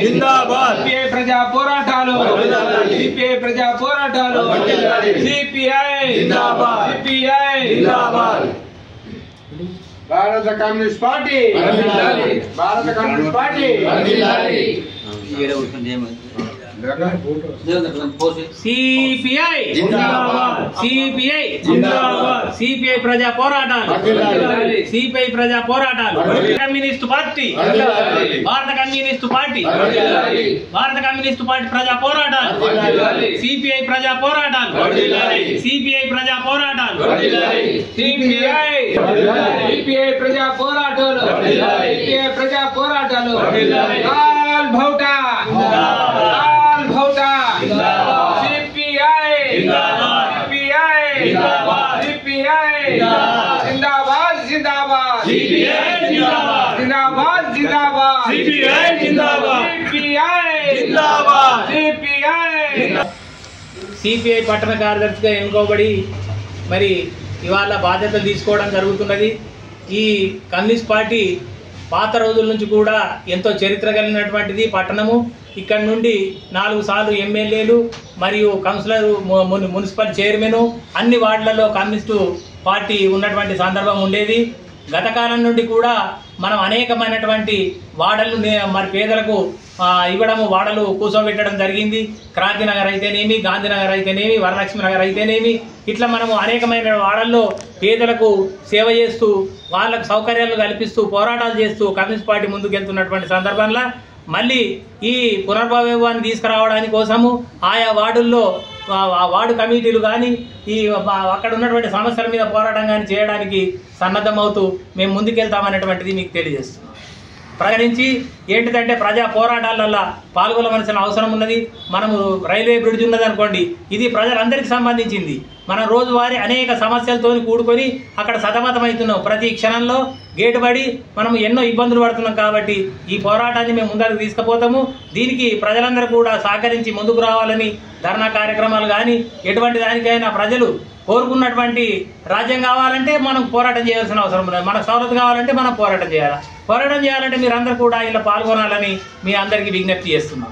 జిందాబాద్ CPI ప్రజా పోరాటాలు సిపిఐ ప్రజా పోరాటాలు సిపిఐ జిందాబాద్ సిపిఐ జిందాబాద్ భారత కమ్యూనిస్ట్ పార్టీ భారత communist party CPI CPI CPI ప్రజా పోరాటాలు సిపిఐ ప్రజా పోరాటాలు కమ్యూనిస్ట్ పార్టీ భారత కమ్యూనిస్ట్ పార్టీ భారత కమ్యూనిస్ట్ పార్టీ ప్రజా పోరాటాలు సిపిఐ ప్రజా పోరాటాలు సిపిఐ ప్రజా పోరాటాలు సిపిఐ సిపిఐ ప్రజా పోరాటాలు సిపిఐ ప్రజా పోరాటాలు లాల్ భౌటా లాల్ భౌటా సిపిఐ సిపిఐ సిపిఐ జిందాబాద్ జిందాబాద్ జిందాబాద్ జిందాబాద్ సిపిఐ జిందాబాద్ సిపిఐ జిందాబాద్ సిపిఐ సిపిఐ పట్టణ కార్యదర్శిగా ఎన్నుకోబడి మరి ఇవాళ బాధ్యతలు తీసుకోవడం జరుగుతున్నది. ఈ కమ్యూనిస్ట్ పార్టీ పాత రోజుల నుంచి కూడా ఎంతో చరిత్ర కలిగినటువంటిది పట్టణము. ఇక్కడ నుండి 4 సార్లు ఎమ్మెల్యేలు మరియు కౌన్సిలర్ మున్సిపల్ చైర్మన్ అన్ని వార్డులలో కమ్యూనిస్టు పార్టీ ఉన్నటువంటి సందర్భం ఉండేది. గత కాలం నుండి కూడా మనం అనేకమైనటువంటి వాడలు మరి పేదలకు ఇవ్వడము, వాడలు కూర్చోబెట్టడం జరిగింది. క్రాంతినగర్ అయితేనేమి, గాంధీనగర్ అయితేనేమి, వరలక్ష్మి నగర్ అయితేనేమి, ఇట్లా మనము అనేకమైన వాడల్లో పేదలకు సేవ చేస్తూ వాళ్ళకు సౌకర్యాలు కల్పిస్తూ పోరాటాలు చేస్తూ కమ్యూనిస్ట్ పార్టీ ముందుకెళ్తున్నటువంటి సందర్భంలో మళ్ళీ ఈ పునర్భవాన్ని తీసుకురావడానికి కోసము ఆయా వార్డుల్లో వార్డు కమిటీలు కానీ ఈ అక్కడ ఉన్నటువంటి సమస్యల మీద పోరాటం కానీ చేయడానికి సన్నద్ధమవుతూ మేము ముందుకెళ్తామనేటువంటిది మీకు తెలియజేస్తున్నాం. ప్రకటించి ఏంటిదంటే ప్రజా పోరాటాలల్లో పాల్గొనవలసిన అవసరం ఉన్నది. మనము రైల్వే బ్రిడ్జ్ ఉన్నది అనుకోండి, ఇది ప్రజలందరికీ సంబంధించింది. మనం రోజువారీ అనేక సమస్యలతో కూడుకొని అక్కడ సతమతమవుతున్నాం. ప్రతి క్షణంలో గేటు పడి మనం ఎన్నో ఇబ్బందులు పడుతున్నాం. కాబట్టి ఈ పోరాటాన్ని మేము ముందరకు తీసుకుపోతాము. దీనికి ప్రజలందరూ కూడా సహకరించి ముందుకు రావాలని ధర్నా కార్యక్రమాలు కానీ ఎటువంటి దానికైనా ప్రజలు కోరుకున్నటువంటి రాజ్యం కావాలంటే మనం పోరాటం చేయాల్సిన అవసరం ఉన్నది. మనకు సౌలత కావాలంటే మనం పోరాటం చేయాలి. పోరాటం చేయాలంటే మీరందరూ కూడా ఇలా పాల్గొనాలని మీ అందరికీ విజ్ఞప్తి చేస్తున్నాం.